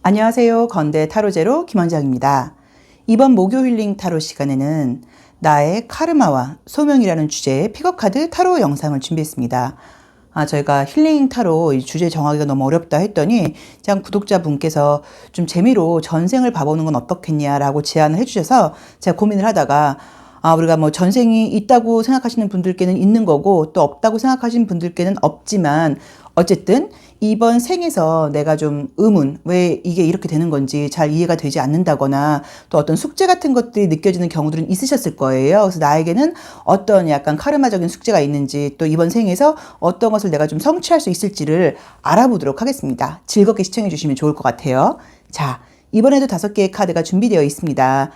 안녕하세요. 건대 타로제로 김원장입니다. 이번 목요 힐링 타로 시간에는 나의 카르마와 소명이라는 주제의 픽업카드 타로 영상을 준비했습니다. 저희가 힐링 타로 이 주제 정하기가 너무 어렵다 했더니 그냥 구독자분께서 좀 재미로 전생을 봐보는 건 어떻겠냐라고 제안을 해주셔서 제가 고민을 하다가 우리가 뭐 전생이 있다고 생각하시는 분들께는 있는 거고 또 없다고 생각하시는 분들께는 없지만 어쨌든 이번 생에서 내가 좀 왜 이게 이렇게 되는 건지 잘 이해가 되지 않는다거나 또 어떤 숙제 같은 것들이 느껴지는 경우들은 있으셨을 거예요. 그래서 나에게는 어떤 약간 카르마적인 숙제가 있는지 또 이번 생에서 어떤 것을 내가 좀 성취할 수 있을지를 알아보도록 하겠습니다. 즐겁게 시청해 주시면 좋을 것 같아요. 자, 이번에도 5개의 카드가 준비되어 있습니다.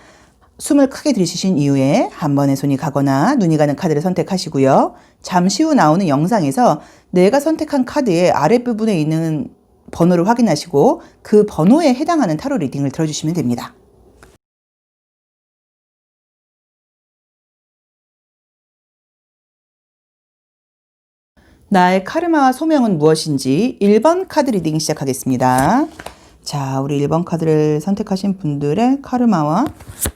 숨을 크게 들이쉬신 이후에 한 번에 손이 가거나 눈이 가는 카드를 선택하시고요. 잠시 후 나오는 영상에서 내가 선택한 카드의 아랫부분에 있는 번호를 확인하시고 그 번호에 해당하는 타로 리딩을 들어주시면 됩니다. 나의 카르마와 소명은 무엇인지 1번 카드 리딩 시작하겠습니다. 자, 우리 1번 카드를 선택하신 분들의 카르마와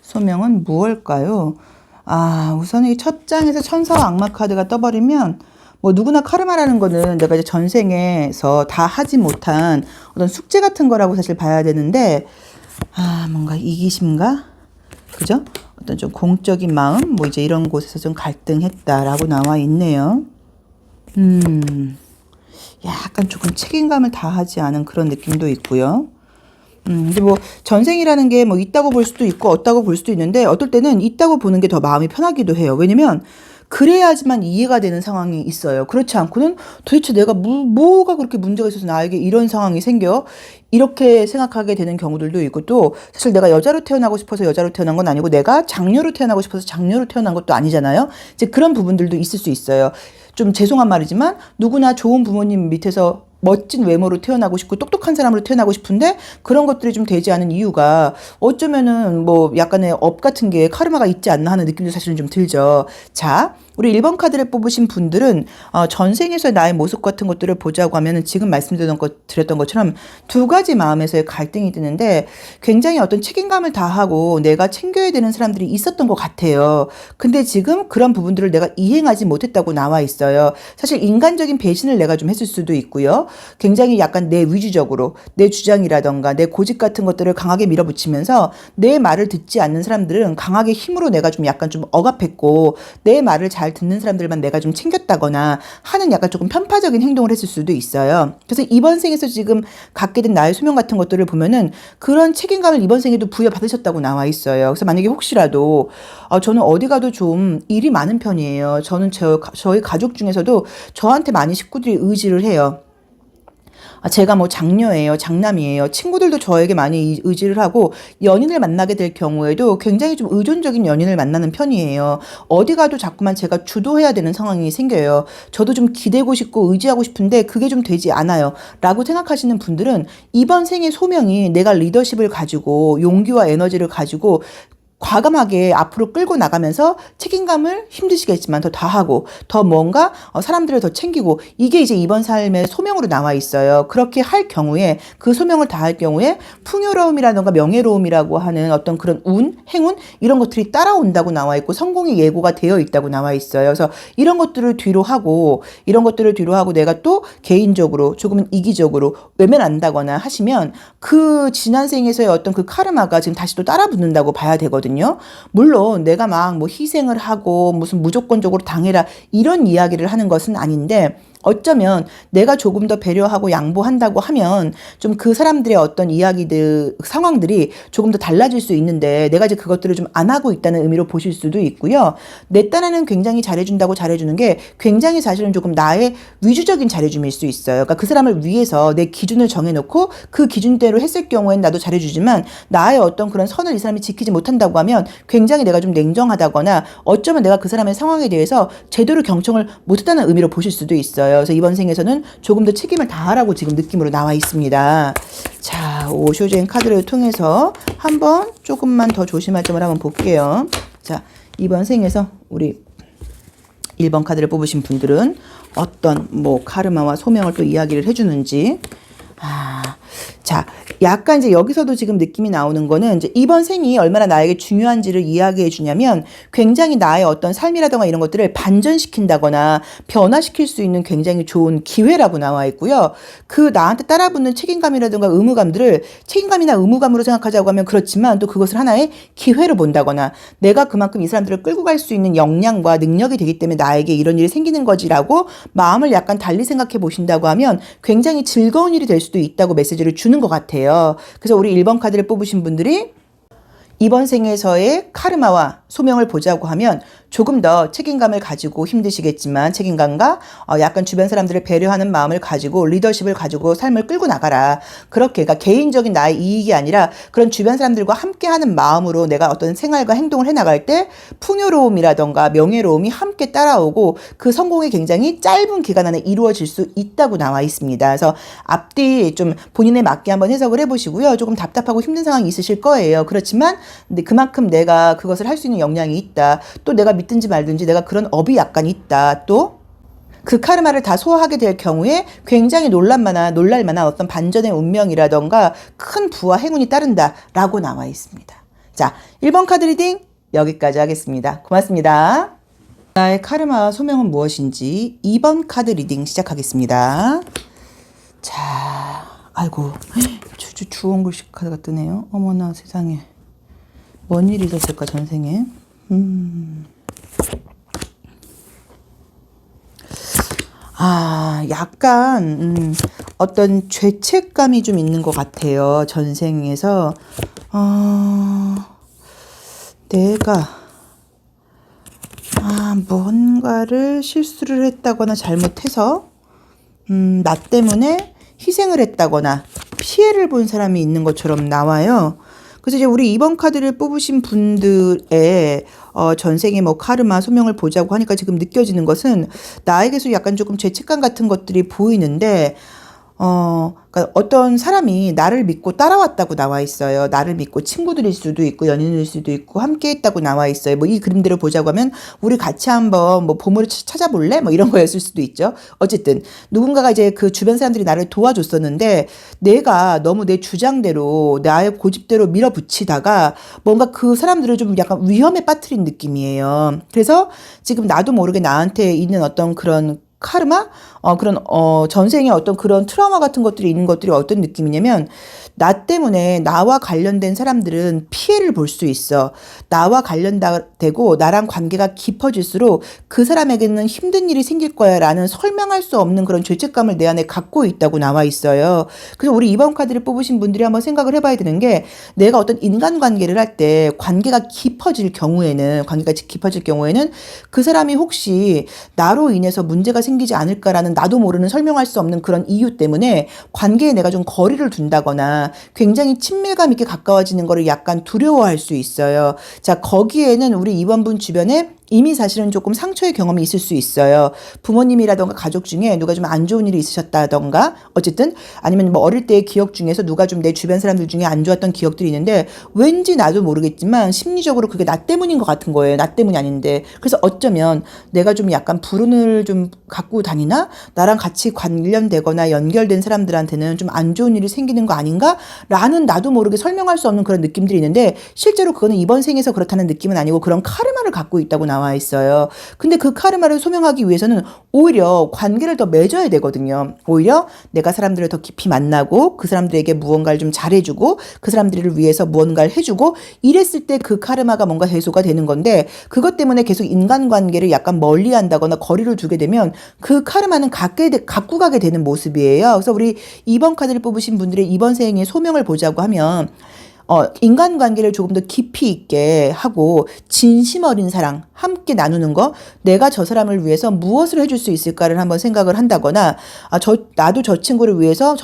소명은 무엇일까요? 우선 이 첫 장에서 천사와 악마 카드가 떠버리면 뭐 누구나 카르마라는 거는 내가 이제 전생에서 다 하지 못한 어떤 숙제 같은 거라고 사실 봐야 되는데 뭔가 이기심과 그죠? 어떤 좀 공적인 마음 뭐 이제 이런 곳에서 좀 갈등했다라고 나와 있네요. 약간 조금 책임감을 다하지 않은 그런 느낌도 있고요. 근데 뭐 전생이라는 게 뭐 있다고 볼 수도 있고 없다고 볼 수도 있는데 어떨 때는 있다고 보는 게 더 마음이 편하기도 해요. 왜냐면 그래야지만 이해가 되는 상황이 있어요. 그렇지 않고는 도대체 내가 뭐가 그렇게 문제가 있어서 나에게 이런 상황이 생겨? 이렇게 생각하게 되는 경우들도 있고 또 사실 내가 여자로 태어나고 싶어서 여자로 태어난 건 아니고 내가 장녀로 태어나고 싶어서 장녀로 태어난 것도 아니잖아요. 이제 그런 부분들도 있을 수 있어요. 좀 죄송한 말이지만 누구나 좋은 부모님 밑에서 멋진 외모로 태어나고 싶고 똑똑한 사람으로 태어나고 싶은데 그런 것들이 좀 되지 않은 이유가 어쩌면은 뭐 약간의 업 같은 게 카르마가 있지 않나 하는 느낌도 사실은 좀 들죠. 자, 우리 1번 카드를 뽑으신 분들은 전생에서의 나의 모습 같은 것들을 보자고 하면은 지금 드렸던 것처럼 두 가지 마음에서의 갈등이 드는데 굉장히 어떤 책임감을 다하고 내가 챙겨야 되는 사람들이 있었던 것 같아요. 근데 지금 그런 부분들을 내가 이행하지 못했다고 나와 있어요. 사실 인간적인 배신을 내가 좀 했을 수도 있고요. 굉장히 약간 내 위주적으로 내 주장이라던가 내 고집 같은 것들을 강하게 밀어붙이면서 내 말을 듣지 않는 사람들은 강하게 힘으로 내가 좀 약간 좀 억압했고 내 말을 잘 듣는 사람들만 내가 좀 챙겼다거나 하는 약간 조금 편파적인 행동을 했을 수도 있어요. 그래서 이번 생에서 지금 갖게 된 나의 소명 같은 것들을 보면은 그런 책임감을 이번 생에도 부여받으셨다고 나와 있어요. 그래서 만약에 혹시라도 저는 어디 가도 좀 일이 많은 편이에요. 저는 저희 가족 중에서도 저한테 많이 식구들이 의지를 해요. 제가 뭐 장녀예요, 장남이에요. 친구들도 저에게 많이 의지를 하고 연인을 만나게 될 경우에도 굉장히 좀 의존적인 연인을 만나는 편이에요. 어디 가도 자꾸만 제가 주도해야 되는 상황이 생겨요. 저도 좀 기대고 싶고 의지하고 싶은데 그게 좀 되지 않아요. 라고 생각하시는 분들은 이번 생의 소명이 내가 리더십을 가지고 용기와 에너지를 가지고 과감하게 앞으로 끌고 나가면서 책임감을 힘드시겠지만 더 다하고 더 뭔가 사람들을 더 챙기고 이게 이제 이번 삶의 소명으로 나와 있어요. 그렇게 할 경우에 그 소명을 다할 경우에 풍요로움이라던가 명예로움이라고 하는 어떤 그런 행운 이런 것들이 따라온다고 나와 있고 성공의 예고가 되어 있다고 나와 있어요. 그래서 이런 것들을 뒤로 하고 내가 또 개인적으로 조금은 이기적으로 외면한다거나 하시면 그 지난 생에서의 어떤 그 카르마가 지금 다시 또 따라 붙는다고 봐야 되거든요. 물론 내가 막 뭐 희생을 하고 무슨 무조건적으로 당해라 이런 이야기를 하는 것은 아닌데 어쩌면 내가 조금 더 배려하고 양보한다고 하면 좀 그 사람들의 어떤 이야기들, 상황들이 조금 더 달라질 수 있는데 내가 이제 그것들을 좀 안 하고 있다는 의미로 보실 수도 있고요. 내 딴에는 굉장히 잘해준다고 잘해주는 게 굉장히 사실은 조금 나의 위주적인 잘해줌일 수 있어요. 그러니까 그 사람을 위해서 내 기준을 정해놓고 그 기준대로 했을 경우엔 나도 잘해주지만 나의 어떤 그런 선을 이 사람이 지키지 못한다고 하면 굉장히 내가 좀 냉정하다거나 어쩌면 내가 그 사람의 상황에 대해서 제대로 경청을 못했다는 의미로 보실 수도 있어요. 그래서 이번 생에서는 조금 더 책임을 다하라고 지금 느낌으로 나와 있습니다. 자, 오쇼젠 카드를 통해서 한번 조금만 더 조심할 점을 한번 볼게요. 자, 이번 생에서 우리 1번 카드를 뽑으신 분들은 어떤 뭐 카르마와 소명을 또 이야기를 해주는지. 자, 약간 이제 여기서도 지금 느낌이 나오는 거는 이제 이번 생이 얼마나 나에게 중요한지를 이야기해 주냐면 굉장히 나의 어떤 삶이라던가 이런 것들을 반전시킨다거나 변화시킬 수 있는 굉장히 좋은 기회라고 나와 있고요. 그 나한테 따라붙는 책임감이라던가 의무감들을 책임감이나 의무감으로 생각하자고 하면 그렇지만 또 그것을 하나의 기회로 본다거나 내가 그만큼 이 사람들을 끌고 갈 수 있는 역량과 능력이 되기 때문에 나에게 이런 일이 생기는 거지라고 마음을 약간 달리 생각해 보신다고 하면 굉장히 즐거운 일이 될 수도 있다고 메시지를 주는 것 같아요. 그래서 우리 1번 카드를 뽑으신 분들이 이번 생에서의 카르마와 소명을 보자고 하면 조금 더 책임감을 가지고 힘드시겠지만 책임감과 약간 주변 사람들을 배려하는 마음을 가지고 리더십을 가지고 삶을 끌고 나가라. 그렇게 그러니까 개인적인 나의 이익이 아니라 그런 주변 사람들과 함께하는 마음으로 내가 어떤 생활과 행동을 해나갈 때 풍요로움이라던가 명예로움이 함께 따라오고 그 성공이 굉장히 짧은 기간 안에 이루어질 수 있다고 나와 있습니다. 그래서 앞뒤 좀 본인에 맞게 한번 해석을 해보시고요. 조금 답답하고 힘든 상황이 있으실 거예요. 그렇지만 근데 그만큼 내가 그것을 할 수 있는 역량이 있다. 또 내가 믿든지 말든지 내가 그런 업이 약간 있다. 또 그 카르마를 다 소화하게 될 경우에 굉장히 놀랄만한 어떤 반전의 운명이라던가 큰 부와 행운이 따른다라고 나와 있습니다. 자, 1번 카드 리딩 여기까지 하겠습니다. 고맙습니다. 나의 카르마와 소명은 무엇인지 2번 카드 리딩 시작하겠습니다. 자, 아이고 주원 글씨 카드가 뜨네요. 어머나 세상에. 뭔 일이 있었을까 전생에. 약간 어떤 죄책감이 좀 있는 것 같아요. 전생에서 내가 뭔가를 실수를 했다거나 잘못해서 나 때문에 희생을 했다거나 피해를 본 사람이 있는 것처럼 나와요. 그래서 이제 우리 2번 카드를 뽑으신 분들의 전생의 뭐 카르마 소명을 보자고 하니까 지금 느껴지는 것은 나에게서 약간 조금 죄책감 같은 것들이 보이는데 그러니까 어떤 사람이 나를 믿고 따라왔다고 나와 있어요. 나를 믿고 친구들일 수도 있고 연인일 수도 있고 함께 했다고 나와 있어요. 뭐 이 그림대로 보자고 하면 우리 같이 한번 뭐 보물을 찾아볼래? 뭐 이런 거였을 수도 있죠. 어쨌든 누군가가 이제 그 주변 사람들이 나를 도와줬었는데 내가 너무 내 주장대로 나의 고집대로 밀어붙이다가 뭔가 그 사람들을 좀 약간 위험에 빠뜨린 느낌이에요. 그래서 지금 나도 모르게 나한테 있는 어떤 그런 카르마? 그런, 전생에 어떤 그런 트라우마 같은 것들이 있는 것들이 어떤 느낌이냐면, 나 때문에 나와 관련된 사람들은 피해를 볼 수 있어. 나와 관련되고 나랑 관계가 깊어질수록 그 사람에게는 힘든 일이 생길 거야 라는 설명할 수 없는 그런 죄책감을 내 안에 갖고 있다고 나와 있어요. 그래서 우리 2번 카드를 뽑으신 분들이 한번 생각을 해봐야 되는 게 내가 어떤 인간관계를 할 때 관계가 깊어질 경우에는 그 사람이 혹시 나로 인해서 문제가 생기지 않을까라는 나도 모르는 설명할 수 없는 그런 이유 때문에 관계에 내가 좀 거리를 둔다거나 굉장히 친밀감 있게 가까워지는 거를 약간 두려워할 수 있어요. 자, 거기에는 우리 2번 분 주변에 이미 사실은 조금 상처의 경험이 있을 수 있어요. 부모님이라던가 가족 중에 누가 좀 안 좋은 일이 있으셨다던가 어쨌든 아니면 뭐 어릴 때의 기억 중에서 누가 좀 내 주변 사람들 중에 안 좋았던 기억들이 있는데 왠지 나도 모르겠지만 심리적으로 그게 나 때문인 것 같은 거예요. 나 때문이 아닌데. 그래서 어쩌면 내가 좀 약간 불운을 좀 갖고 다니나 나랑 같이 관련되거나 연결된 사람들한테는 좀 안 좋은 일이 생기는 거 아닌가? 라는 나도 모르게 설명할 수 없는 그런 느낌들이 있는데 실제로 그거는 이번 생에서 그렇다는 느낌은 아니고 그런 카르마를 갖고 있다고 나와 있어요. 근데 그 카르마를 소명하기 위해서는 오히려 관계를 더 맺어야 되거든요. 오히려 내가 사람들을 더 깊이 만나고 그 사람들에게 무언가를 좀 잘해주고 그 사람들을 위해서 무언가를 해주고 이랬을 때 그 카르마가 뭔가 해소가 되는 건데 그것 때문에 계속 인간관계를 약간 멀리한다거나 거리를 두게 되면 그 카르마는 갖고 가게 되는 모습이에요. 그래서 우리 2번 카드를 뽑으신 분들의 이번 생의 소명을 보자고 하면 인간관계를 조금 더 깊이 있게 하고 진심 어린 사랑 함께 나누는 거 내가 저 사람을 위해서 무엇을 해줄 수 있을까를 한번 생각을 한다거나 나도 저 친구를 위해서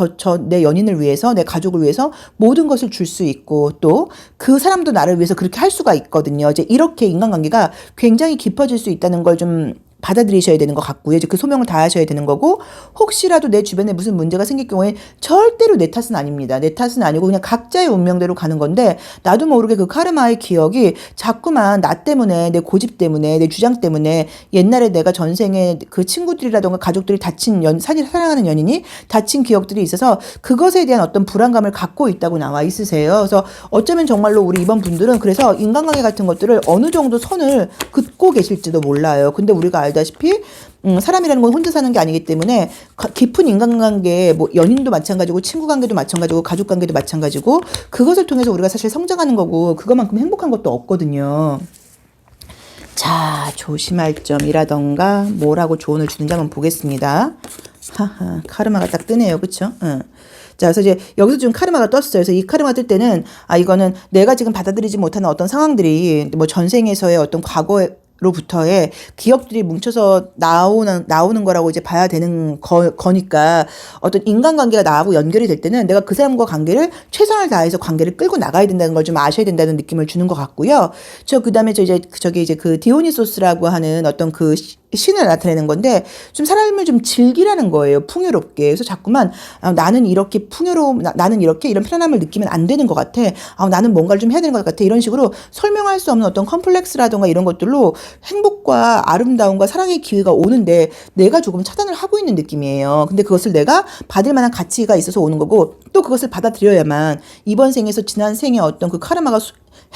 내 연인을 위해서 내 가족을 위해서 모든 것을 줄 수 있고 또 그 사람도 나를 위해서 그렇게 할 수가 있거든요. 이제 이렇게 인간관계가 굉장히 깊어질 수 있다는 걸 좀 받아들이셔야 되는 것 같고요. 이제 그 소명을 다하셔야 되는 거고, 혹시라도 내 주변에 무슨 문제가 생길 경우에 절대로 내 탓은 아닙니다. 내 탓은 아니고 그냥 각자의 운명대로 가는 건데, 나도 모르게 그 카르마의 기억이 자꾸만 나 때문에, 내 고집 때문에, 내 주장 때문에, 옛날에 내가 전생에 그 친구들이라던가 가족들이 다친 사랑하는 연인이 다친 기억들이 있어서 그것에 대한 어떤 불안감을 갖고 있다고 나와 있으세요. 그래서 어쩌면 정말로 우리 이번 분들은 그래서 인간관계 같은 것들을 어느 정도 선을 긋고 계실지도 몰라요. 근데 우리가 알다시피 사람이라는 건 혼자 사는 게 아니기 때문에 깊은 인간관계, 뭐 연인도 마찬가지고 친구 관계도 마찬가지고 가족 관계도 마찬가지고 그것을 통해서 우리가 사실 성장하는 거고 그것만큼 행복한 것도 없거든요. 자, 조심할 점이라던가 뭐라고 조언을 주는지 한번 보겠습니다. 하하, 카르마가 딱 뜨네요. 그쵸? 응. 자, 그래서 이제 여기서 지금 카르마가 떴어요. 그래서 이 카르마 뜰 때는 이거는 내가 지금 받아들이지 못하는 어떤 상황들이 뭐 전생에서의 어떤 과거에 로부터의 기억들이 뭉쳐서 나오는 거라고 이제 봐야 되는 거니까 어떤 인간관계가 나하고 연결이 될 때는 내가 그 사람과 관계를 최선을 다해서 관계를 끌고 나가야 된다는 걸 좀 아셔야 된다는 느낌을 주는 것 같고요. 그다음에 저기 이제 그 디오니소스라고 하는 어떤 그 신을 나타내는 건데 좀 삶을 좀 즐기라는 거예요. 풍요롭게. 그래서 자꾸만 나는 이렇게 나는 이렇게 이런 편안함을 느끼면 안 되는 것 같아. 나는 뭔가를 좀 해야 되는 것 같아. 이런 식으로 설명할 수 없는 어떤 컴플렉스라던가 이런 것들로 행복과 아름다움과 사랑의 기회가 오는데 내가 조금 차단을 하고 있는 느낌이에요. 근데 그것을 내가 받을 만한 가치가 있어서 오는 거고 또 그것을 받아들여야만 이번 생에서 지난 생의 어떤 그 카르마가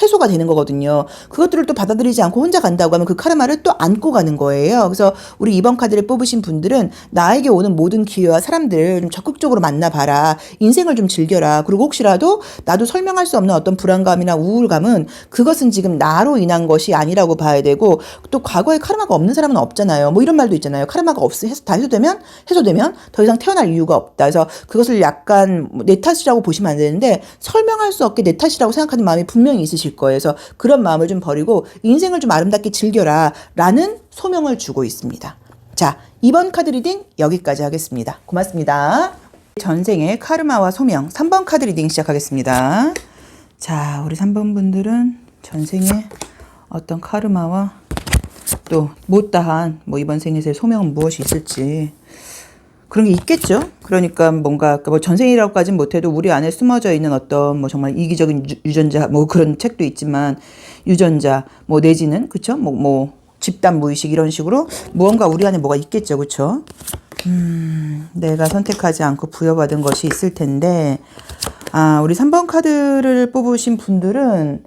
해소가 되는 거거든요. 그것들을 또 받아들이지 않고 혼자 간다고 하면 그 카르마를 또 안고 가는 거예요. 그래서 우리 이번 카드를 뽑으신 분들은 나에게 오는 모든 기회와 사람들 좀 적극적으로 만나봐라. 인생을 좀 즐겨라. 그리고 혹시라도 나도 설명할 수 없는 어떤 불안감이나 우울감은 그것은 지금 나로 인한 것이 아니라고 봐야 되고 또 과거에 카르마가 없는 사람은 없잖아요. 뭐 이런 말도 있잖아요. 카르마가 다 해소되면 더 이상 태어날 이유가 없다. 그래서 그것을 약간 내 탓이라고 보시면 안 되는데 설명할 수 없게 내 탓이라고 생각하는 마음이 분명히 있으실 거예요. 그래서 그런 마음을 좀 버리고 인생을 좀 아름답게 즐겨라 라는 소명을 주고 있습니다. 자, 이번 카드 리딩 여기까지 하겠습니다. 고맙습니다. 전생의 카르마와 소명 3번 카드 리딩 시작하겠습니다. 자, 우리 3번 분들은 전생의 어떤 카르마와 또 못다한 뭐 이번 생에서의 소명은 무엇이 있을지 그런 게 있겠죠. 그러니까 뭔가 뭐 전생이라고까지는 못해도 우리 안에 숨어져 있는 어떤 뭐 정말 이기적인 유전자 뭐 그런 책도 있지만 유전자 뭐 내지는 그쵸 뭐 집단 무의식 이런 식으로 무언가 우리 안에 뭐가 있겠죠. 그쵸. 내가 선택하지 않고 부여받은 것이 있을 텐데 우리 3번 카드를 뽑으신 분들은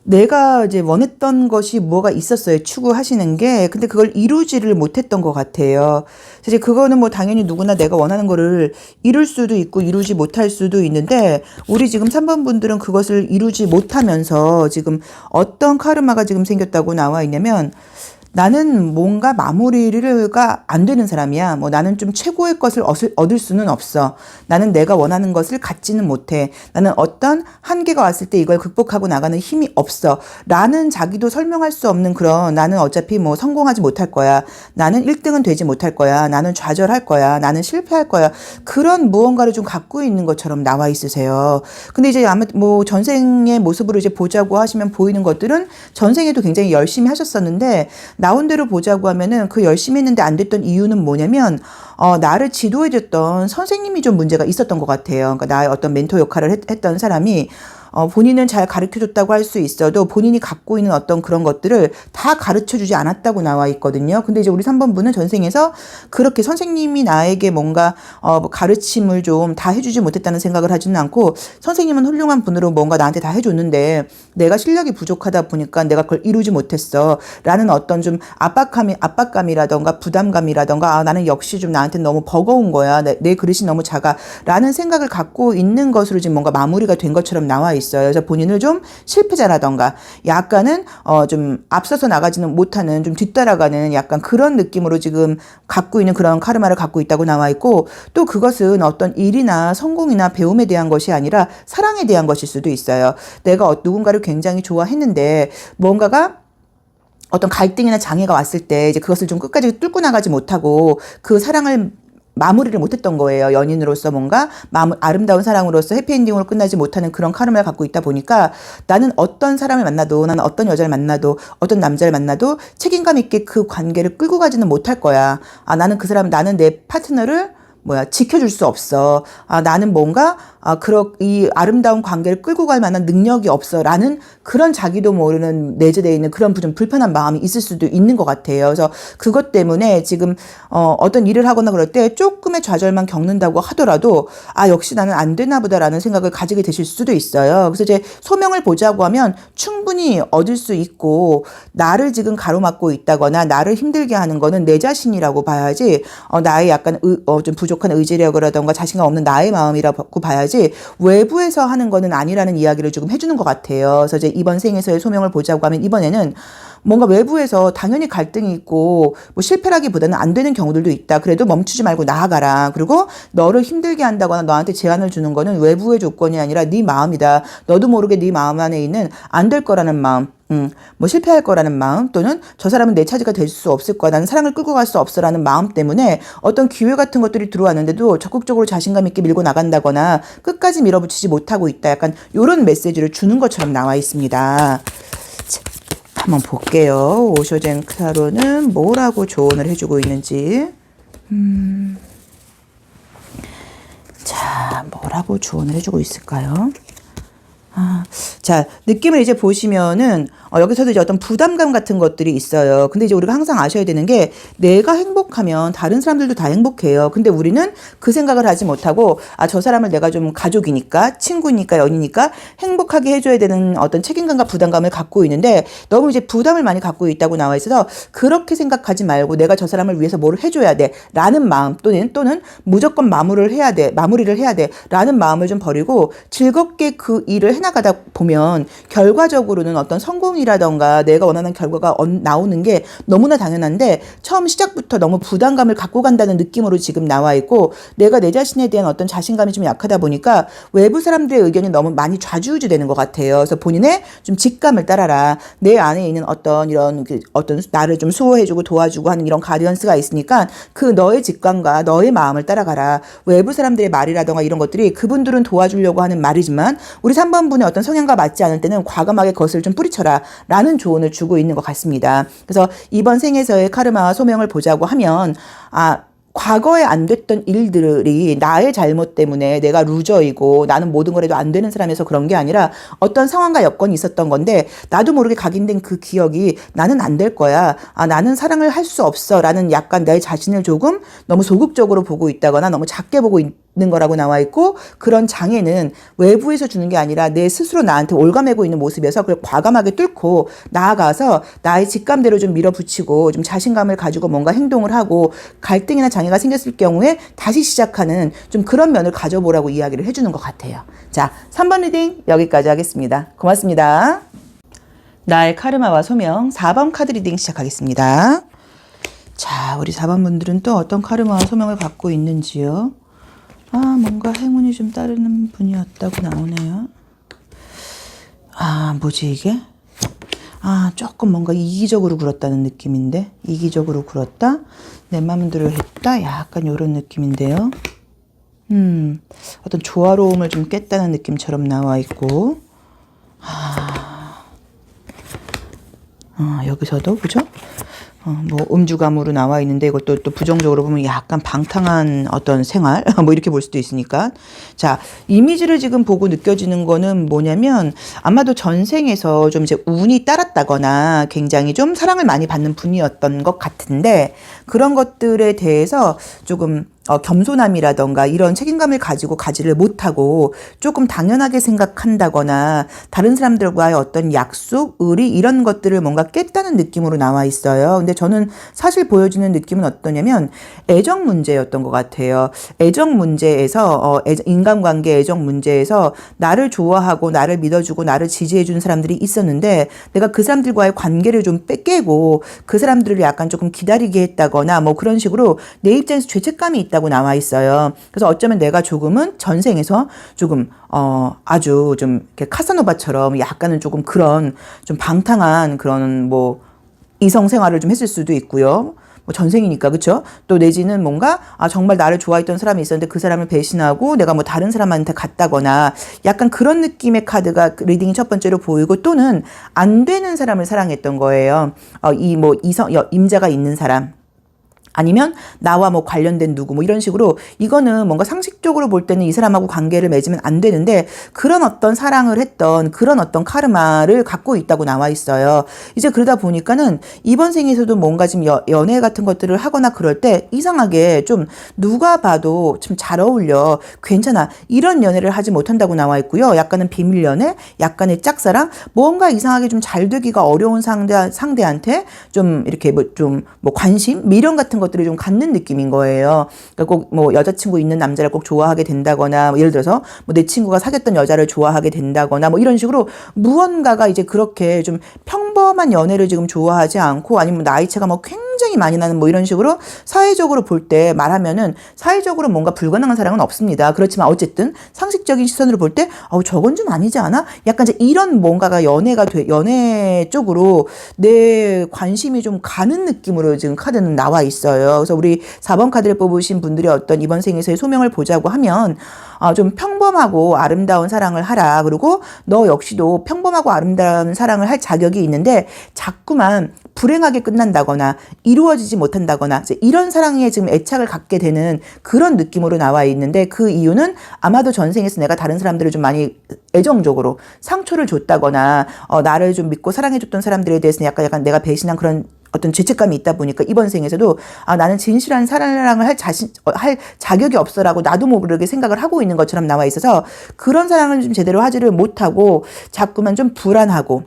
내가 이제 원했던 것이 뭐가 있었어요. 추구하시는 게. 근데 그걸 이루지를 못했던 것 같아요. 사실 그거는 뭐 당연히 누구나 내가 원하는 거를 이룰 수도 있고 이루지 못할 수도 있는데 우리 지금 3번 분들은 그것을 이루지 못하면서 지금 어떤 카르마가 지금 생겼다고 나와 있냐면 나는 뭔가 마무리가 안 되는 사람이야. 뭐 나는 좀 최고의 것을 얻을 수는 없어. 나는 내가 원하는 것을 갖지는 못해. 나는 어떤 한계가 왔을 때 이걸 극복하고 나가는 힘이 없어. 라는 자기도 설명할 수 없는 그런 나는 어차피 뭐 성공하지 못할 거야. 나는 1등은 되지 못할 거야. 나는 좌절할 거야. 나는 실패할 거야. 그런 무언가를 좀 갖고 있는 것처럼 나와 있으세요. 근데 이제 아마 뭐 전생의 모습으로 이제 보자고 하시면 보이는 것들은 전생에도 굉장히 열심히 하셨었는데 나온 대로 보자고 하면은 그 열심히 했는데 안 됐던 이유는 뭐냐면 나를 지도해줬던 선생님이 좀 문제가 있었던 것 같아요. 그러니까 나의 어떤 멘토 역할을 했던 사람이 본인은 잘 가르쳐줬다고 할 수 있어도 본인이 갖고 있는 어떤 그런 것들을 다 가르쳐주지 않았다고 나와 있거든요. 근데 이제 우리 3번 분은 전생에서 그렇게 선생님이 나에게 뭔가 가르침을 좀 다 해주지 못했다는 생각을 하지는 않고 선생님은 훌륭한 분으로 뭔가 나한테 다 해줬는데 내가 실력이 부족하다 보니까 내가 그걸 이루지 못했어 라는 어떤 좀 압박감이라던가 부담감이라던가 나는 역시 좀 나한테 너무 버거운 거야. 내 그릇이 너무 작아 라는 생각을 갖고 있는 것으로 지금 뭔가 마무리가 된 것처럼 나와 있어요. 그래서 본인을 좀 실패자라던가 약간은 좀 앞서서 나가지는 못하는 좀 뒤따라가는 약간 그런 느낌으로 지금 갖고 있는 그런 카르마를 갖고 있다고 나와 있고 또 그것은 어떤 일이나 성공이나 배움에 대한 것이 아니라 사랑에 대한 것일 수도 있어요. 내가 누군가를 굉장히 좋아했는데 뭔가가 어떤 갈등이나 장애가 왔을 때 이제 그것을 좀 끝까지 뚫고 나가지 못하고 그 사랑을 마무리를 못했던 거예요. 연인으로서 뭔가 아름다운 사랑으로서 해피엔딩으로 끝나지 못하는 그런 카르마를 갖고 있다 보니까 나는 어떤 사람을 만나도 나는 어떤 여자를 만나도 어떤 남자를 만나도 책임감 있게 그 관계를 끌고 가지는 못할 거야. 나는 그 사람 나는 내 파트너를 지켜줄 수 없어. 나는 뭔가, 이 아름다운 관계를 끌고 갈 만한 능력이 없어. 라는 그런 자기도 모르는 내재되어 있는 그런 좀 불편한 마음이 있을 수도 있는 것 같아요. 그래서 그것 때문에 지금, 어떤 일을 하거나 그럴 때 조금의 좌절만 겪는다고 하더라도, 역시 나는 안 되나 보다라는 생각을 가지게 되실 수도 있어요. 그래서 이제 소명을 보자고 하면 충분히 얻을 수 있고, 나를 지금 가로막고 있다거나, 나를 힘들게 하는 거는 내 자신이라고 봐야지, 나의 약간, 좀 부족한 의지력이라던가 자신감 없는 나의 마음이라고 봐야지 외부에서 하는 거는 아니라는 이야기를 조금 해주는 것 같아요. 그래서 이제 이번 생에서의 소명을 보자고 하면 이번에는 뭔가 외부에서 당연히 갈등이 있고 실패라기보다는 안 되는 경우들도 있다. 그래도 멈추지 말고 나아가라. 그리고 너를 힘들게 한다거나 너한테 제한을 주는 거는 외부의 조건이 아니라 네 마음이다. 너도 모르게 네 마음 안에 있는 안 될 거라는 마음. 실패할 거라는 마음 또는 저 사람은 내 차지가 될 수 없을 거야. 나는 사랑을 끌고 갈 수 없어라는 마음 때문에 어떤 기회 같은 것들이 들어왔는데도 적극적으로 자신감 있게 밀고 나간다거나 끝까지 밀어붙이지 못하고 있다. 약간 이런 메시지를 주는 것처럼 나와 있습니다. 자, 한번 볼게요. 오쇼젠 타로는 뭐라고 조언을 해주고 있는지. 자, 뭐라고 조언을 해주고 있을까요? 자, 느낌을 이제 보시면은, 여기서도 이제 어떤 부담감 같은 것들이 있어요. 근데 이제 우리가 항상 아셔야 되는 게, 내가 행복하면 다른 사람들도 다 행복해요. 근데 우리는 그 생각을 하지 못하고, 저 사람을 내가 좀 가족이니까, 친구니까, 연이니까 행복하게 해줘야 되는 어떤 책임감과 부담감을 갖고 있는데, 너무 이제 부담을 많이 갖고 있다고 나와 있어서, 그렇게 생각하지 말고, 내가 저 사람을 위해서 뭘 해줘야 돼. 라는 마음, 또는 무조건 마무리를 해야 돼. 라는 마음을 좀 버리고, 즐겁게 그 일을 해나가다 보면 결과적으로는 어떤 성공이라던가 내가 원하는 결과가 나오는 게 너무나 당연한데 처음 시작부터 너무 부담감을 갖고 간다는 느낌으로 지금 나와 있고 내가 내 자신에 대한 어떤 자신감이 좀 약하다 보니까 외부 사람들의 의견이 너무 많이 좌지우지 되는 것 같아요. 그래서 본인의 좀 직감을 따라라. 내 안에 있는 어떤 이런 어떤 나를 좀 수호해주고 도와주고 하는 이런 가디언스가 있으니까 그 너의 직감과 너의 마음을 따라가라. 외부 사람들의 말이라던가 이런 것들이 그분들은 도와주려고 하는 말이지만 우리 3번 분의 어떤 성향과 맞지 않을 때는 과감하게 그것을 좀 뿌리쳐라 라는 조언을 주고 있는 것 같습니다. 그래서 이번 생에서의 카르마와 소명을 보자고 하면 과거에 안 됐던 일들이 나의 잘못 때문에 내가 루저이고 나는 모든 걸 해도 안 되는 사람이어서 그런 게 아니라 어떤 상황과 여건이 있었던 건데 나도 모르게 각인된 그 기억이 나는 안 될 거야. 나는 사랑을 할 수 없어 라는 약간 내 자신을 조금 너무 소극적으로 보고 있다거나 너무 작게 보고 있는 거라고 나와 있고 그런 장애는 외부에서 주는 게 아니라 내 스스로 나한테 올가매고 있는 모습이어서 그걸 과감하게 뚫고 나아가서 나의 직감대로 좀 밀어붙이고 좀 자신감을 가지고 뭔가 행동을 하고 갈등이나 장애가 생겼을 경우에 다시 시작하는 좀 그런 면을 가져보라고 이야기를 해주는 것 같아요. 자, 3번 리딩 여기까지 하겠습니다. 고맙습니다. 나의 카르마와 소명 4번 카드 리딩 시작하겠습니다. 자, 우리 4번 분들은 또 어떤 카르마와 소명을 갖고 있는지요? 뭔가 행운이 좀 따르는 분이었다고 나오네요. 뭐지 이게? 조금 뭔가 이기적으로 굴었다는 느낌인데? 이기적으로 굴었다? 내 맘대로 했다? 약간 이런 느낌인데요. 어떤 조화로움을 좀 깼다는 느낌처럼 나와 있고. 여기서도, 그죠? 음주감으로 나와 있는데 이것도 또 부정적으로 보면 약간 방탕한 어떤 생활 이렇게 볼 수도 있으니까. 자, 이미지를 지금 보고 느껴지는 거는 뭐냐면 아마도 전생에서 좀 이제 운이 따랐다거나 굉장히 좀 사랑을 많이 받는 분이었던 것 같은데 그런 것들에 대해서 조금 겸손함이라던가 이런 책임감을 가지고 가지를 못하고 조금 당연하게 생각한다거나 다른 사람들과의 어떤 약속, 의리 이런 것들을 뭔가 깼다는 느낌으로 나와 있어요. 근데 저는 사실 보여지는 느낌은 어떠냐면 애정 문제였던 것 같아요. 애정 문제에서 인간관계 애정 문제에서 나를 좋아하고 나를 믿어주고 나를 지지해주는 사람들이 있었는데 내가 그 사람들과의 관계를 좀 깨고 그 사람들을 약간 조금 기다리게 했다거나 그런 식으로 내 입장에서 죄책감이 있다고 나와 있어요. 그래서 어쩌면 내가 조금은 전생에서 조금 아주 좀 이렇게 카사노바처럼 약간은 조금 그런 좀 방탕한 그런 이성 생활을 좀 했을 수도 있고요. 뭐 전생이니까 그쵸? 또 내지는 뭔가 정말 나를 좋아했던 사람이 있었는데 그 사람을 배신하고 내가 뭐 다른 사람한테 갔다거나 약간 그런 느낌의 카드가 리딩이 첫 번째로 보이고 또는 안 되는 사람을 사랑했던 거예요. 이 뭐 임자가 있는 사람. 아니면 나와 뭐 관련된 누구 뭐 이런 식으로 이거는 뭔가 상식적으로 볼 때는 이 사람하고 관계를 맺으면 안 되는데 그런 어떤 사랑을 했던 그런 어떤 카르마를 갖고 있다고 나와 있어요. 이제 그러다 보니까는 이번 생에서도 뭔가 지금 연애 같은 것들을 하거나 그럴 때 이상하게 좀 누가 봐도 좀 잘 어울려 괜찮아 이런 연애를 하지 못한다고 나와 있고요. 약간은 비밀 연애, 약간의 짝사랑 뭔가 이상하게 좀 잘 되기가 어려운 상대한테 좀 이렇게 뭐 관심 미련 같은 것들을 좀 갖는 느낌인 거예요. 그러니까 꼭 뭐 여자친구 있는 남자를 꼭 좋아하게 된다거나 뭐 예를 들어서 뭐 내 친구가 사귀었던 여자를 좋아하게 된다거나 뭐 이런 식으로 무언가가 이제 그렇게 좀 평범한 연애를 지금 좋아하지 않고 아니면 나이차가 뭐 굉장히 많이 나는 뭐 이런 식으로 사회적으로 볼 때 말하면은 사회적으로 뭔가 불가능한 사랑은 없습니다. 그렇지만 어쨌든 상식적인 시선으로 볼 때 저건 좀 아니지 않아? 약간 이제 이런 뭔가가 연애 쪽으로 내 관심이 좀 가는 느낌으로 지금 카드는 나와 있어요. 그래서 우리 4번 카드를 뽑으신 분들이 어떤 이번 생에서의 소명을 보자고 하면 좀 평범하고 아름다운 사랑을 하라. 그리고 너 역시도 평범하고 아름다운 사랑을 할 자격이 있는데 자꾸만 불행하게 끝난다거나 이루어지지 못한다거나 이런 사랑에 지금 애착을 갖게 되는 그런 느낌으로 나와 있는데 그 이유는 아마도 전생에서 내가 다른 사람들을 좀 많이 애정적으로 상처를 줬다거나 나를 좀 믿고 사랑해줬던 사람들에 대해서는 약간 내가 배신한 그런 어떤 죄책감이 있다 보니까 이번 생에서도 나는 진실한 사랑을 할 자격이 없어라고 나도 모르게 생각을 하고 있는 것처럼 나와 있어서 그런 사랑을 좀 제대로 하지를 못하고 자꾸만 좀 불안하고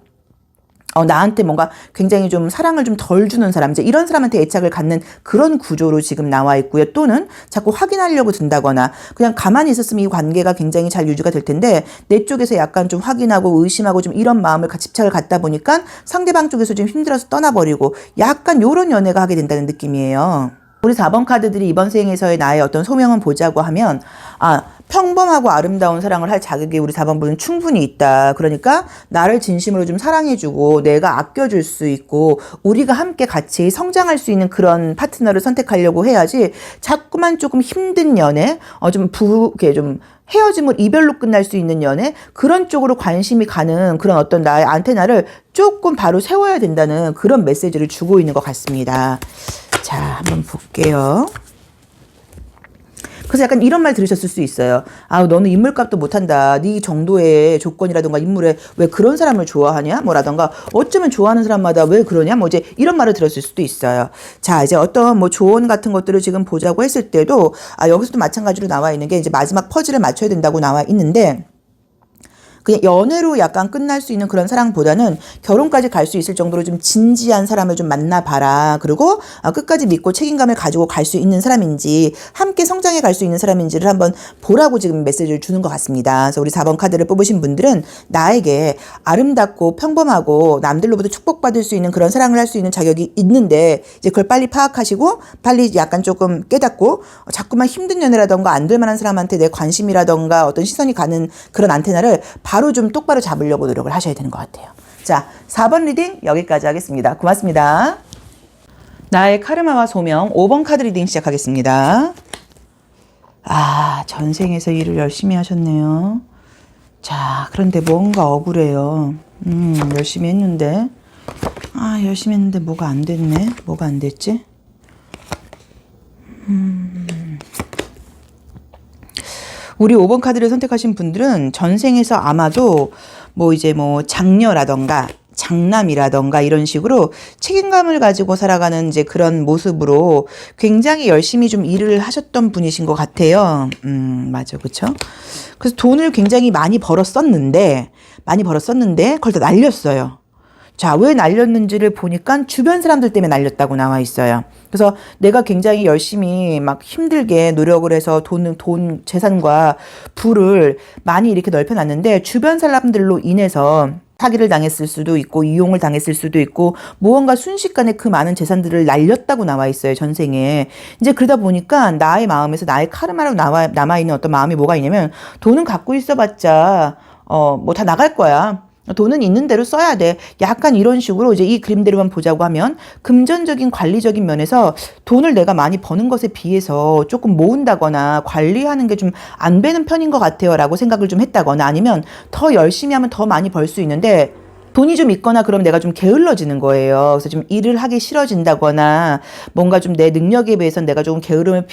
나한테 뭔가 굉장히 좀 사랑을 좀 덜 주는 사람, 이제 이런 사람한테 애착을 갖는 그런 구조로 지금 나와 있고요. 또는 자꾸 확인하려고 든다거나 그냥 가만히 있었으면 이 관계가 굉장히 잘 유지가 될 텐데 내 쪽에서 약간 좀 확인하고 의심하고 좀 이런 마음을 집착을 갖다 보니까 상대방 쪽에서 좀 힘들어서 떠나버리고 약간 요런 연애가 하게 된다는 느낌이에요. 우리 4번 카드들이 이번 생에서의 나의 어떤 소명은 보자고 하면 평범하고 아름다운 사랑을 할 자격이 우리 4번 분은 충분히 있다. 그러니까 나를 진심으로 좀 사랑해주고 내가 아껴줄 수 있고 우리가 함께 같이 성장할 수 있는 그런 파트너를 선택하려고 해야지 자꾸만 조금 힘든 연애, 좀 헤어짐을 이별로 끝날 수 있는 연애 그런 쪽으로 관심이 가는 그런 어떤 나의 안테나를 조금 바로 세워야 된다는 그런 메시지를 주고 있는 것 같습니다. 자, 한번 볼게요. 그래서 약간 이런 말 들으셨을 수 있어요. 너는 인물값도 못한다. 네 정도의 조건이라든가 인물에 왜 그런 사람을 좋아하냐? 뭐라던가 어쩌면 좋아하는 사람마다 왜 그러냐? 뭐 이제 이런 말을 들었을 수도 있어요. 자, 이제 어떤 뭐 조언 같은 것들을 지금 보자고 했을 때도 여기서도 마찬가지로 나와 있는 게 이제 마지막 퍼즐을 맞춰야 된다고 나와 있는데 그냥 연애로 약간 끝날 수 있는 그런 사랑보다는 결혼까지 갈 수 있을 정도로 좀 진지한 사람을 좀 만나봐라. 그리고 끝까지 믿고 책임감을 가지고 갈 수 있는 사람인지 함께 성장해 갈 수 있는 사람인지를 한번 보라고 지금 메시지를 주는 것 같습니다. 그래서 우리 4번 카드를 뽑으신 분들은 나에게 아름답고 평범하고 남들로부터 축복받을 수 있는 그런 사랑을 할 수 있는 자격이 있는데 이제 그걸 빨리 파악하시고 빨리 약간 조금 깨닫고 자꾸만 힘든 연애라던가 안 될 만한 사람한테 내 관심이라던가 어떤 시선이 가는 그런 안테나를 바로 좀 똑바로 잡으려고 노력을 하셔야 되는 것 같아요. 자, 4번 리딩 여기까지 하겠습니다. 고맙습니다. 나의 카르마와 소명 5번 카드 리딩 시작하겠습니다. 전생에서 일을 열심히 하셨네요. 자, 그런데 뭔가 억울해요. 열심히 했는데 열심히 했는데 뭐가 안 됐네. 뭐가 안 됐지? 우리 5번 카드를 선택하신 분들은 전생에서 아마도 장녀라던가 장남이라던가 이런 식으로 책임감을 가지고 살아가는 이제 그런 모습으로 굉장히 열심히 좀 일을 하셨던 분이신 것 같아요. 맞아. 그쵸? 그래서 돈을 굉장히 많이 벌었었는데 그걸 다 날렸어요. 자, 왜 날렸는지를 보니까 주변 사람들 때문에 날렸다고 나와 있어요. 그래서 내가 굉장히 열심히 막 힘들게 노력을 해서 재산과 부를 많이 이렇게 넓혀놨는데 주변 사람들로 인해서 사기를 당했을 수도 있고 이용을 당했을 수도 있고 무언가 순식간에 그 많은 재산들을 날렸다고 나와 있어요. 전생에. 이제 그러다 보니까 나의 마음에서 나의 카르마로 남아있는 어떤 마음이 뭐가 있냐면 돈은 갖고 있어봤자 다 나갈 거야. 돈은 있는 대로 써야 돼. 약간 이런 식으로 이제 이 그림대로만 보자고 하면 금전적인 관리적인 면에서 돈을 내가 많이 버는 것에 비해서 조금 모은다거나 관리하는 게 좀 안 되는 편인 것 같아요. 라고 생각을 좀 했다거나 아니면 더 열심히 하면 더 많이 벌 수 있는데 돈이 좀 있거나 그럼 내가 좀 게을러지는 거예요. 그래서 좀 일을 하기 싫어진다거나 뭔가 좀 내 능력에 비해서 내가 조금 게으름을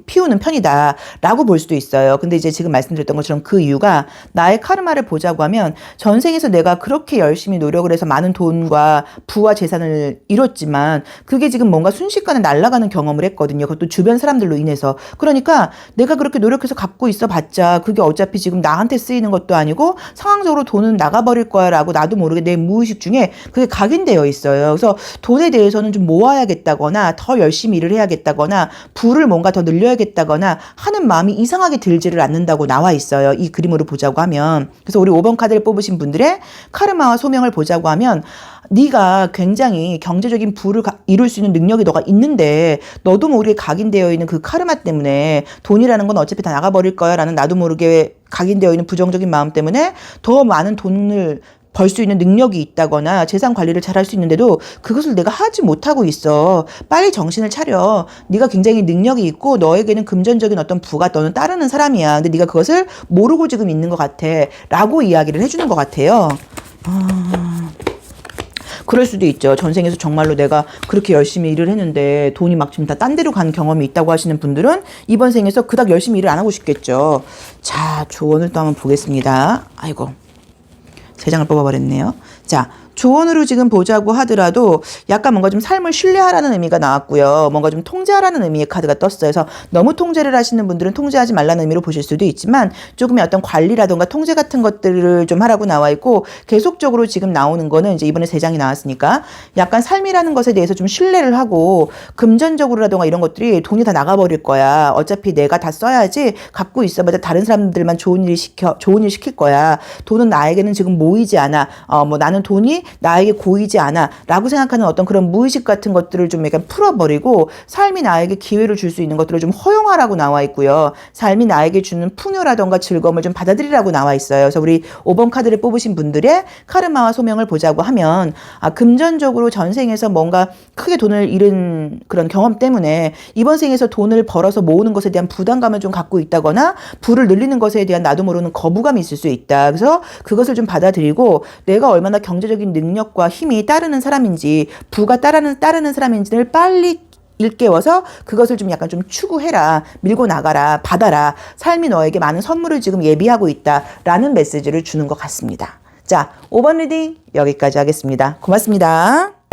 피우는 편이다라고 볼 수도 있어요. 근데 이제 지금 말씀드렸던 것처럼 그 이유가 나의 카르마를 보자고 하면 전생에서 내가 그렇게 열심히 노력을 해서 많은 돈과 부와 재산을 이뤘지만 그게 지금 뭔가 순식간에 날아가는 경험을 했거든요. 그것도 주변 사람들로 인해서. 그러니까 내가 그렇게 노력해서 갖고 있어 봤자 그게 어차피 지금 나한테 쓰이는 것도 아니고 상황적으로 돈은 나가버릴 거야 라고 나도 모르게 내 무의식 중에 그게 각인되어 있어요. 그래서 돈에 대해서는 좀 모아야겠다거나 더 열심히 일을 해야겠다거나 부를 뭔가 더 늘려야겠다거나 하는 마음이 이상하게 들지를 않는다고 나와 있어요. 이 그림으로 보자고 하면. 그래서 우리 5번 카드를 뽑으신 분들의 카르마와 소명을 보자고 하면 네가 굉장히 경제적인 부를 이룰 수 있는 능력이 너가 있는데 너도 모르게 각인되어 있는 그 카르마 때문에 돈이라는 건 어차피 다 나가버릴 거야 라는 나도 모르게 각인되어 있는 부정적인 마음 때문에 더 많은 돈을 벌 수 있는 능력이 있다거나 재산 관리를 잘할 수 있는데도 그것을 내가 하지 못하고 있어. 빨리 정신을 차려. 네가 굉장히 능력이 있고 너에게는 금전적인 어떤 부가 너는 따르는 사람이야. 근데 네가 그것을 모르고 지금 있는 것 같아. 라고 이야기를 해주는 것 같아요. 그럴 수도 있죠. 전생에서 정말로 내가 그렇게 열심히 일을 했는데 돈이 막 지금 다 딴 데로 간 경험이 있다고 하시는 분들은 이번 생에서 그닥 열심히 일을 안 하고 싶겠죠. 자, 조언을 또 한번 보겠습니다. 아이고. 세 장을 뽑아버렸네요. 자, 조언으로 지금 보자고 하더라도 약간 뭔가 좀 삶을 신뢰하라는 의미가 나왔고요. 뭔가 좀 통제하라는 의미의 카드가 떴어요. 그래서 너무 통제를 하시는 분들은 통제하지 말라는 의미로 보실 수도 있지만 조금의 어떤 관리라던가 통제 같은 것들을 좀 하라고 나와 있고 계속적으로 지금 나오는 거는 이제 이번에 세 장이 나왔으니까 약간 삶이라는 것에 대해서 좀 신뢰를 하고 금전적으로라던가 이런 것들이 돈이 다 나가버릴 거야. 어차피 내가 다 써야지 갖고 있어봐야 다른 사람들만 좋은 일 시킬 거야. 돈은 나에게는 지금 모이지 않아. 뭐 나는 돈이 나에게 고이지 않아 라고 생각하는 어떤 그런 무의식 같은 것들을 좀 약간 풀어버리고 삶이 나에게 기회를 줄 수 있는 것들을 좀 허용하라고 나와 있고요. 삶이 나에게 주는 풍요라던가 즐거움을 좀 받아들이라고 나와 있어요. 그래서 우리 5번 카드를 뽑으신 분들의 카르마와 소명을 보자고 하면 금전적으로 전생에서 뭔가 크게 돈을 잃은 그런 경험 때문에 이번 생에서 돈을 벌어서 모으는 것에 대한 부담감을 좀 갖고 있다거나 부를 늘리는 것에 대한 나도 모르는 거부감이 있을 수 있다. 그래서 그것을 좀 받아들이고 내가 얼마나 경제적인 능력과 힘이 따르는 사람인지 부가 따르는 사람인지를 빨리 일깨워서 그것을 좀 약간 좀 추구해라. 밀고 나가라. 받아라. 삶이 너에게 많은 선물을 지금 예비하고 있다라는 메시지를 주는 것 같습니다. 자, 5번 리딩 여기까지 하겠습니다. 고맙습니다.